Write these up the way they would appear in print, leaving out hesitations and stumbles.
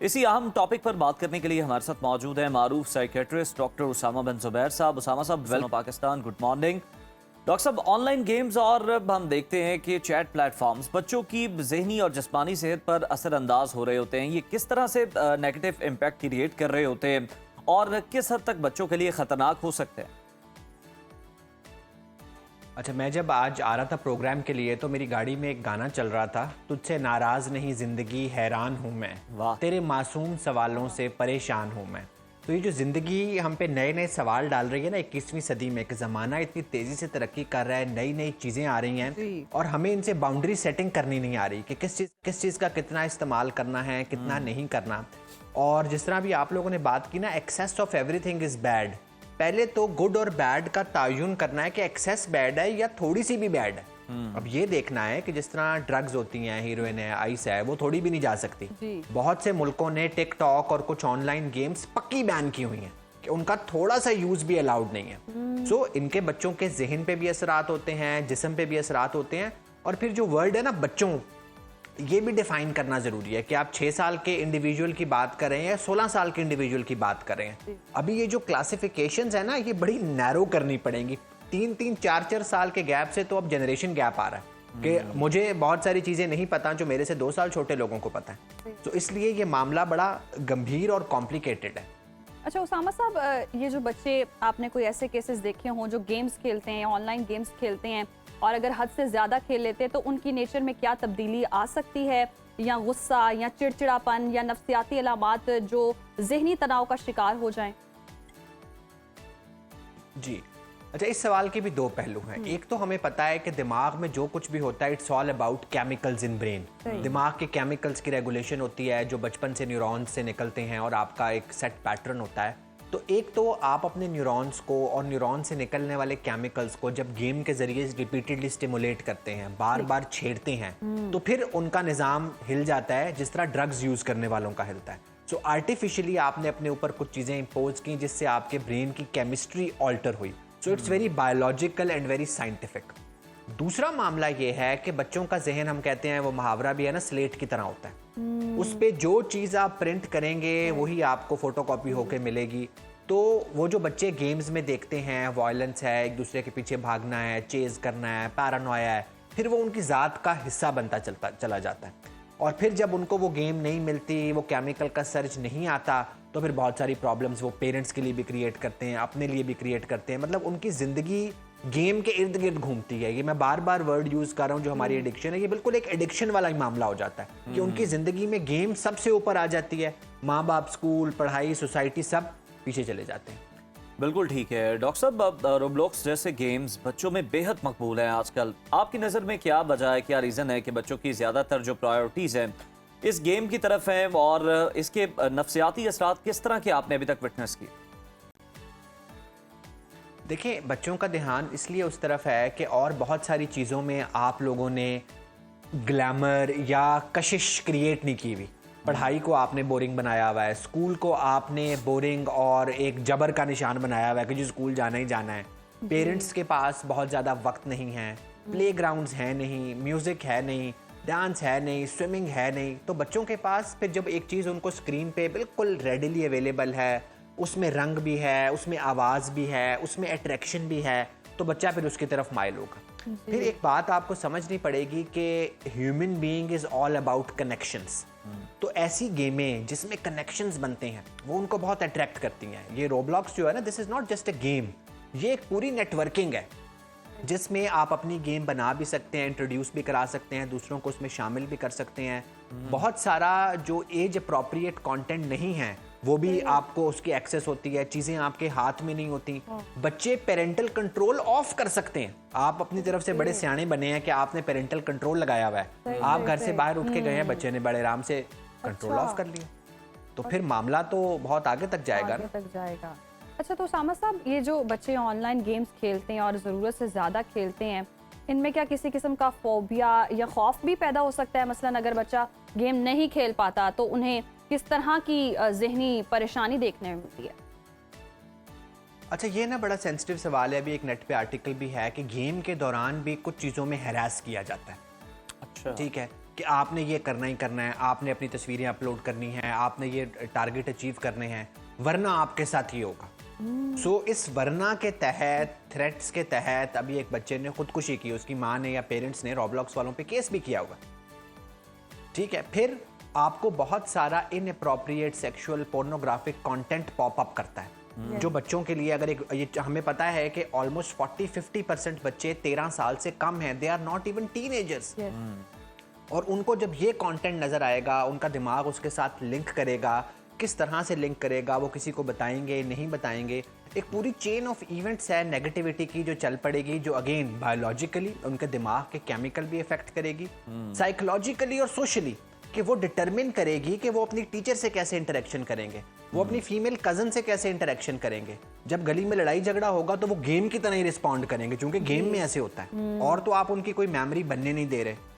इसी अहम टॉपिक पर बात करने के लिए हमारे साथ मौजूद है मारूफ साइकेट्रिस्ट डॉक्टर उसामा बिन जुबैर साहब। उसामा साहब, welcome Pakistan, good morning. Doctor साहब, ऑनलाइन गेम्स और हम देखते हैं कि चैट प्लेटफॉर्म्स बच्चों की जहनी और जिस्मानी सेहत पर असरअंदाज हो रहे होते हैं। ये किस तरह से नेगेटिव इम्पैक्ट क्रिएट कर रहे होते हैं और किस हद तक बच्चों के लिए खतरनाक हो सकते हैं? अच्छा, मैं जब आज आ रहा था प्रोग्राम के लिए तो मेरी गाड़ी में एक गाना चल रहा था, तुझसे नाराज नहीं जिंदगी हैरान हूँ मैं, वाह। तेरे मासूम सवालों से परेशान हूँ मैं। तो ये जो ज़िंदगी हम पे नए नए सवाल डाल रही है ना 21वीं सदी में, कि ज़माना इतनी तेज़ी से तरक्की कर रहा है, नई नई चीज़ें आ रही हैं और हमें इनसे बाउंड्री सेटिंग करनी नहीं आ रही कि किस चीज़ का कितना इस्तेमाल करना है, कितना नहीं करना। और जिस तरह भी आप लोगों ने बात की ना, excess of everything is bad. पहले तो गुड और बैड का तायुन करना है कि एक्सेस बैड है या थोड़ी सी भी बैड है। अब ये देखना है कि जिस तरह ड्रग्स होती हैं, हीरोइन है, आइस है, वो थोड़ी भी नहीं जा सकती। बहुत से मुल्कों ने टिकटॉक और कुछ ऑनलाइन गेम्स पक्की बैन की हुई हैं कि उनका थोड़ा सा यूज भी अलाउड नहीं है। सो इनके बच्चों के जहन पे भी असरात होते हैं, जिस्म पे भी असरात होते हैं। और फिर जो वर्ड है ना बच्चों, ये भी डिफाइन करना जरूरी है कि आप 6 साल के इंडिविजुअल की बात कर रहे हैं या 16 साल के इंडिविजुअल की बात कर रहे हैं। अभी ये जो क्लासिफिकेशंस है ना, ये बड़ी नैरो करनी पड़ेंगी। 3-3, 4-4 साल के गैप से तो अब जनरेशन गैप आ रहा है कि मुझे बहुत सारी चीजें नहीं पता जो मेरे से 2 साल छोटे लोगों को पता है। तो इसलिए ये मामला बड़ा गंभीर और कॉम्प्लिकेटेड है। अच्छा उसामा साहब, ये जो बच्चे, आपने कोई ऐसे केसेस देखे हों जो गेम्स खेलते हैं, ऑनलाइन गेम्स खेलते हैं और अगर हद से ज़्यादा खेल लेते हैं तो उनकी नेचर में क्या तब्दीली आ सकती है, या गुस्सा या चिड़चिड़ापन या नफ्सियाती अलामात जो जहनी तनाव का शिकार हो जाएं? जी अच्छा, इस सवाल के भी 2 पहलू हैं। एक तो हमें पता है कि दिमाग में जो कुछ भी होता है, it's all about chemicals in brain. दिमाग के केमिकल्स की रेगुलेशन होती है जो बचपन से न्यूरॉन्स से निकलते हैं और आपका एक सेट पैटर्न होता है। तो एक तो आप अपने न्यूरॉन्स को और न्यूरॉन से निकलने वाले केमिकल्स को जब गेम के जरिए रिपीटेडली स्टिमुलेट करते हैं, बार बार छेड़ते हैं, तो फिर उनका निज़ाम हिल जाता है जिस तरह ड्रग्स यूज करने वालों का हिलता है। सो आर्टिफिशियली आपने अपने ऊपर कुछ चीज़ें इम्पोज की जिससे आपके ब्रेन की केमिस्ट्री ऑल्टर हुई। So it's very biological and very scientific. दूसरा मामला ये है कि बच्चों का जहन, हम कहते हैं, वो मुहावरा भी है ना, स्लेट की तरह होता है। उस पे जो चीज़ आप प्रिंट करेंगे वही आपको फोटोकॉपी होके मिलेगी। तो वो जो बच्चे गेम्स में देखते हैं, वायलेंस है, एक दूसरे के पीछे भागना है, चेज करना है, पैरानोया है, फिर वो उनकी ज़ात का हिस्सा बनता चला जाता है। और फिर जब उनको वो गेम नहीं मिलती, वो केमिकल का सर्च नहीं आता, तो फिर बहुत सारी प्रॉब्लम्स वो पेरेंट्स के लिए भी क्रिएट करते हैं, अपने लिए भी क्रिएट करते हैं। मतलब उनकी ज़िंदगी गेम के इर्द गिर्द घूमती है। ये मैं बार बार वर्ड यूज़ कर रहा हूँ जो हमारी एडिक्शन है, ये बिल्कुल एक एडिक्शन वाला ही मामला हो जाता है कि उनकी ज़िंदगी में गेम सबसे ऊपर आ जाती है। माँ बाप, स्कूल, पढ़ाई, सोसाइटी सब पीछे चले जाते हैं। बिल्कुल ठीक है। डॉक्टर साहब, रोब्लॉक्स जैसे गेम्स बच्चों में बेहद मकबूल हैं आजकल। आपकी नज़र में क्या वजह है, क्या रीज़न है कि बच्चों की ज़्यादातर जो प्रायोरिटीज़ हैं इस गेम की तरफ हैं और इसके नफ्सियाती असरात किस तरह के आपने अभी तक विटनेस किए? देखिए, बच्चों का ध्यान इसलिए उस तरफ है कि और बहुत सारी चीज़ों में आप लोगों ने ग्लैमर या कशिश क्रिएट नहीं की हुई। पढ़ाई को आपने बोरिंग बनाया हुआ है, स्कूल को आपने बोरिंग और एक जबर का निशान बनाया हुआ है कि जो स्कूल जाना ही जाना है। पेरेंट्स के पास बहुत ज़्यादा वक्त नहीं है, प्लेग्राउंड्स है नहीं, म्यूज़िक है नहीं, डांस है नहीं, स्विमिंग है नहीं। तो बच्चों के पास फिर जब एक चीज़ उनको स्क्रीन पे बिल्कुल रेडिली अवेलेबल है, उसमें रंग भी है, उसमें आवाज़ भी है, उसमें अट्रैक्शन भी है, तो बच्चा फिर उसकी तरफ माइल होगा। फिर एक बात आपको समझनी पड़ेगी कि human being is all about connections. तो ऐसी गेमें जिसमें कनेक्शंस बनते हैं वो उनको बहुत अट्रैक्ट करती हैं। ये रोब्लॉक्स जो है ना, this is not just a game, ये एक पूरी नेटवर्किंग है जिसमें आप अपनी गेम बना भी सकते हैं, इंट्रोड्यूस भी करा सकते हैं, दूसरों को उसमें शामिल भी कर सकते हैं। बहुत सारा जो एज अप्रोप्रिएट कंटेंट नहीं है वो भी आपको उसकी एक्सेस होती है, चीज़ें आपके हाथ में नहीं होती। बच्चे पेरेंटल कंट्रोल ऑफ कर सकते हैं। आप अपनी तरफ से बड़े सियाने बने हैं कि आपने पेरेंटल कंट्रोल लगाया हुआ है। आप घर से बाहर उठ के गए हैं, बच्चे ने बड़े आराम से कंट्रोल ऑफ कर लिया, तो फिर मामला तो बहुत आगे तक जाएगा। अच्छा, तो उसामा साहब, ये जो बच्चे ऑनलाइन गेम्स खेलते हैं और ज़रूरत से ज़्यादा खेलते हैं, इनमें क्या किसी किस्म का फोबिया या खौफ भी पैदा हो सकता है? मसलन अगर बच्चा गेम नहीं खेल पाता तो उन्हें किस तरह की जहनी परेशानी देखने में मिलती है? अच्छा, ये ना बड़ा सेंसिटिव सवाल है। अभी एक नेट पे आर्टिकल भी है कि गेम के दौरान भी कुछ चीज़ों में हैरास किया जाता है। अच्छा, ठीक है, कि आपने ये करना ही करना है, आपने अपनी तस्वीरें अपलोड करनी है, आपने ये टारगेट अचीव करने हैं, वरना आपके साथ ही होगा। सो इस वरना के तहत, थ्रेट्स के तहत अभी एक बच्चे ने खुदकुशी की, उसकी माँ ने या पेरेंट्स ने रॉब्लॉक्स वालों पे केस भी किया होगा, ठीक है। फिर आपको बहुत सारा inappropriate sexual pornographic content pop up करता है, जो बच्चों के लिए, अगर ये हमें पता है कि ऑलमोस्ट 40-50% बच्चे 13 साल से कम हैं, they are not even teenagers. और उनको जब ये कंटेंट नजर आएगा, उनका दिमाग उसके साथ लिंक करेगा, किस तरह से लिंक करेगा, वो किसी को बताएंगे नहीं बताएंगे, एक पूरी चेन ऑफ इवेंट्स है नेगेटिविटी की जो चल पड़ेगी, जो अगेन बायोलॉजिकली उनके दिमाग के केमिकल भी इफेक्ट करेगी, साइकोलॉजिकली और सोशली कि वो डिटरमिन करेगी कि वो अपनी टीचर से कैसे इंटरेक्शन करेंगे, वो अपनी फीमेल कजन से कैसे इंटरेक्शन करेंगे। जब गली में लड़ाई झगड़ा होगा तो वो गेम की तरह ही रिस्पॉन्ड करेंगे, क्योंकि गेम में ऐसे होता है, और तो आप उनकी कोई मेमोरी बनने नहीं दे रहे।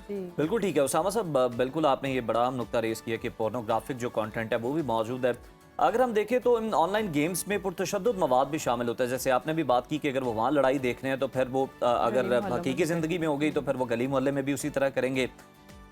बिल्कुल ठीक है उसामा साहब, बिल्कुल आपने ये बड़ा नुक्ता रेस किया कि पोर्नोग्राफिक जो कंटेंट है वो भी मौजूद है। अगर हम देखें तो इन ऑनलाइन गेम्स में पुरतशद्दुद मवाद भी शामिल होता है, जैसे आपने भी बात की कि अगर वो वहाँ लड़ाई देखने हैं तो फिर वो अगर हकीकी ज़िंदगी में हो गई तो फिर वो गली मोहल्ले में भी उसी तरह करेंगे।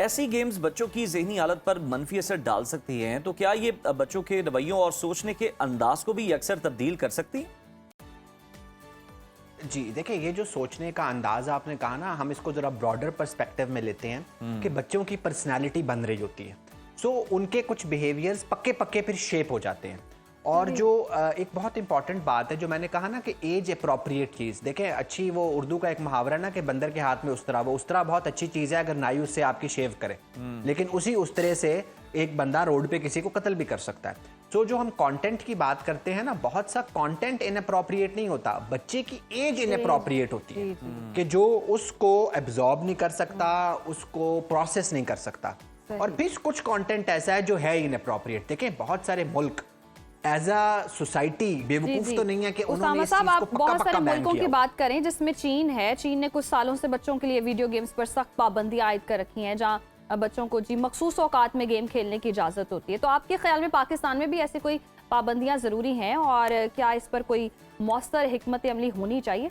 ऐसी गेम्स बच्चों की ज़हनी हालत पर मनफी असर डाल सकती हैं, तो क्या ये बच्चों के रवैयों और सोचने के अंदाज को भी अक्सर तब्दील कर सकती हैं? जी देखिए, ये जो सोचने का अंदाज आपने कहा ना, हम इसको जरा ब्रॉडर पर्सपेक्टिव में लेते हैं कि बच्चों की पर्सनालिटी बन रही होती है, सो उनके कुछ बिहेवियर्स पक्के पक्के फिर शेप हो जाते हैं। और जो एक बहुत इंपॉर्टेंट बात है जो मैंने कहा ना कि एज अप्रोप्रिएट चीज़, देखें अच्छी, वो उर्दू का एक मुहावरा ना कि बंदर के हाथ में उस्तरा, वो उस्तरा बहुत अच्छी चीज़ है अगर नाई उससे आपकी शेव करे, लेकिन उसी उस्तरे से एक बंदा रोड पे किसी को कत्ल भी कर सकता है। सो जो हम कंटेंट की बात करते हैं ना, बहुत सा कंटेंट इनअप्रोप्रिएट नहीं होता, बच्चे की एज इनअप्रोप्रिएट होती है कि जो उसको एब्जॉर्ब नहीं कर सकता, उसको प्रोसेस नहीं कर सकता। और फिर कुछ कंटेंट ऐसा है जो है इनअप्रोप्रिएट। देखें बहुत सारे मुल्क एज अ सोसाइटी बेवकूफ तो नहीं है कि उन्होंने इस चीज को आप बहुत सारे बैन मुल्कों किया की हो। बात करें जिसमें चीन है, चीन ने कुछ सालों से बच्चों के लिए वीडियो गेम्स पर सख्त पाबंदियां आयद कर रखी हैं, जहां बच्चों को जी मखसूस औकात में गेम खेलने की इजाजत होती है। तो आपके ख्याल में पाकिस्तान में भी ऐसी कोई पाबंदियां जरूरी हैं, और क्या इस पर कोई मौसर हिकमत अमली होनी चाहिए?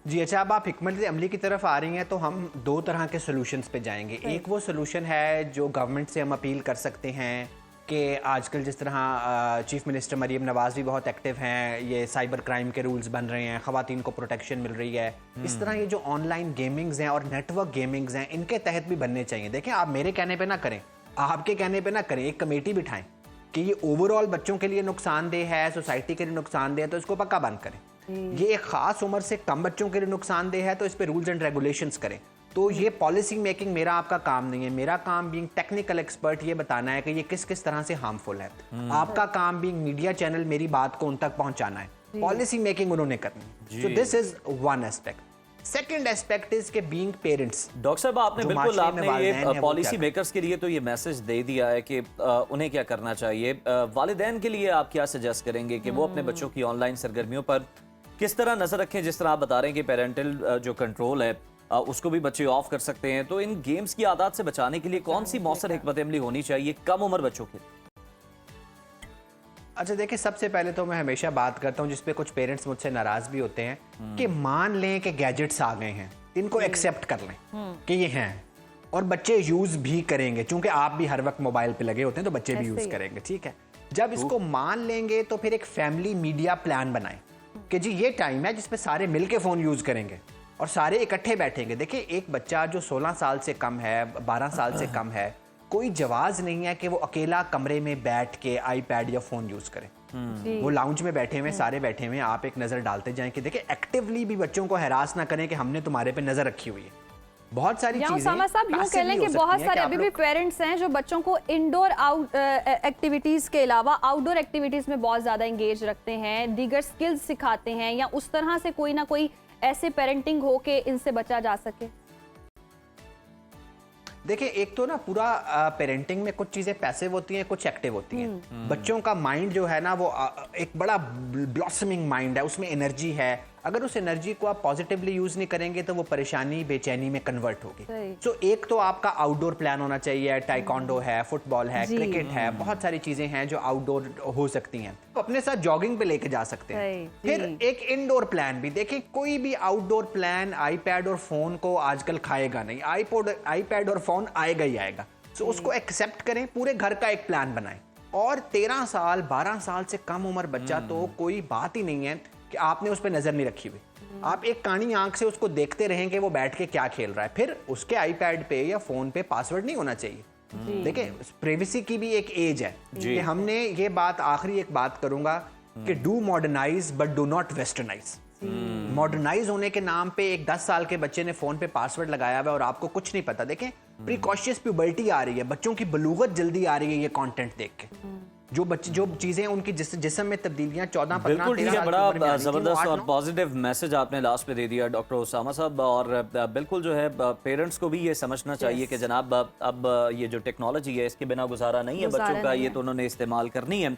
जी अच्छा, अब आप हिकमत अमली की तरफ आ रही हैं तो हम दो तरह के सोल्यूशंस पे जाएंगे। एक वो सोल्यूशन है जो गवर्नमेंट से हम अपील कर सकते हैं कि आजकल जिस तरह चीफ मिनिस्टर मरीम नवाज भी बहुत एक्टिव हैं, ये साइबर क्राइम के रूल्स बन रहे हैं, ख़वातीन को प्रोटेक्शन मिल रही है, इस तरह ये जो ऑनलाइन गेमिंग्स हैं और नेटवर्क गेमिंग्स हैं, इनके तहत भी बनने चाहिए। देखें, आप मेरे कहने पे ना करें, आपके कहने पे ना करें, एक कमेटी बिठाएं कि ये ओवरऑल बच्चों के लिए नुकसानदेह है, सोसाइटी के लिए नुकसानदेह है, तो इसको पक्का बंद करें। ये एक खास उम्र से कम बच्चों के लिए नुकसानदेह है तो इस पे रूल्स एंड रेगुलेशंस करें। तो ये पॉलिसी मेकिंग मेरा आपका काम नहीं है, मेरा काम बीइंग टेक्निकल एक्सपर्ट ये बताना है कि ये किस किस तरह से हार्मफुल है। आपका काम बीइंग मीडिया चैनल मेरी बात को उन तक पहुंचाना है, पॉलिसी मेकिंग उन्होंने करनी। So this is one aspect. Second aspect is के बीइंग पेरेंट्स। डॉक्टर साहब आपने बिल्कुल आपने ये पॉलिसी मेकर्स के लिए तो ये मैसेज दे दिया है कि उन्हें क्या करना चाहिए। वालिदैन के लिए आप क्या सजेस्ट करेंगे कि वो अपने बच्चों की ऑनलाइन सरगर्मियों पर किस तरह नजर रखें? जिस तरह आप बता रहे हैं कि पेरेंटल जो कंट्रोल है उसको भी बच्चे ऑफ कर सकते हैं, तो इन गेम्स की आदत से बचाने के लिए कौन सी मौसर हिकमत अमली होनी चाहिए कम उम्र बच्चों के? अच्छा देखिए, सबसे पहले तो मैं हमेशा बात करता हूँ जिसपे कुछ पेरेंट्स मुझसे नाराज भी होते हैं कि मान लें कि गैजेट्स आ गए हैं, इनको एक्सेप्ट कर लें कि ये हैं और बच्चे यूज भी करेंगे, क्योंकि आप भी हर वक्त मोबाइल पे लगे होते हैं तो बच्चे भी यूज करेंगे, ठीक है। जब इसको मान लेंगे तो फिर एक फैमिली मीडिया प्लान बनाएं कि जी ये टाइम है जिसपे सारे मिलके फोन यूज करेंगे और सारे इकट्ठे बैठेंगे। देखिए, एक बच्चा जो 16 साल से कम है, 12 साल से कम है, कोई जवाज नहीं है कि वो अकेला कमरे में बैठ के आईपैड या फोन यूज करे। वो लाउंज में बैठे हुए, सारे बैठे हुए, आप एक नजर डालते जाएं कि देखिए एक्टिवली भी बच्चों को हैरास ना करें कि हमने तुम्हारे पे नजर रखी हुई है। बहुत सारी चीजें उसामा साहब यूं कह लें कि बहुत सारे अभी भी पेरेंट्स हैं जो बच्चों को इंडोर आउट एक्टिविटीज के अलावा आउटडोर एक्टिविटीज में बहुत ज्यादा एंगेज रखते हैं, दीगर स्किल्स सिखाते हैं, या उस तरह से कोई ना कोई ऐसे पेरेंटिंग हो के इनसे बचा जा सके। देखिए, एक तो ना पूरा पेरेंटिंग में कुछ चीजें पैसिव होती हैं, कुछ एक्टिव होती हैं। बच्चों का माइंड जो है ना वो एक बड़ा ब्लॉसमिंग माइंड है, उसमें एनर्जी है। अगर उस एनर्जी को आप पॉजिटिवली यूज नहीं करेंगे तो वो परेशानी बेचैनी में कन्वर्ट होगी। सही। सो एक तो आपका आउटडोर प्लान होना चाहिए, टाइकोंडो है, फुटबॉल है, जी। क्रिकेट है, बहुत सारी चीजें हैं जो आउटडोर हो सकती हैं, तो अपने साथ जॉगिंग पे लेके जा सकते हैं। सही, फिर जी। एक इंडोर प्लान भी देखिए, कोई भी आउटडोर प्लान आईपैड और फोन को आजकल खाएगा नहीं, आईपैड और फोन आएगा ही आएगा। सो उसको एक्सेप्ट करें, पूरे घर का एक प्लान बनाएं। और 13 साल 12 साल से कम उम्र बच्चा तो कोई बात ही नहीं है कि आपने उस पर नजर नहीं रखी हुई। आप एक कानी आंख से उसको देखते रहें कि वो बैठ के क्या खेल रहा है। फिर उसके आईपैड पे या फोन पे पासवर्ड नहीं होना चाहिए। देखिए, प्रिवेसी की भी एक एज है कि हमने ये बात, आखिरी एक बात करूंगा कि do modernize but do not westernize. Modernize होने के नाम पे एक 10 साल के बच्चे ने फोन पे पासवर्ड लगाया हुआ है और आपको कुछ नहीं पता। देखें, प्रिकॉशियस प्यूबर्टी आ रही है, बच्चों की बलूगत जल्दी आ रही है ये कंटेंट देख के। जो बच्चे, जो चीजें उनकी जिस्म में तब्दीलियां 14 15 बिल्कुल ठीक 13 है, साल की उम्र में बड़ा आनी थी, वो ज़बरदस्त 8 और 9 पॉजिटिव मैसेज आपने लास्ट में दे दिया डॉक्टर उसामा साहब। और बिल्कुल जो है पेरेंट्स को भी ये समझना चाहिए कि जनाब अब ये जो टेक्नोलॉजी है इसके बिना गुजारा नहीं है गुजारा बच्चों का, नहीं ये है। तो उन्होंने इस्तेमाल करनी है।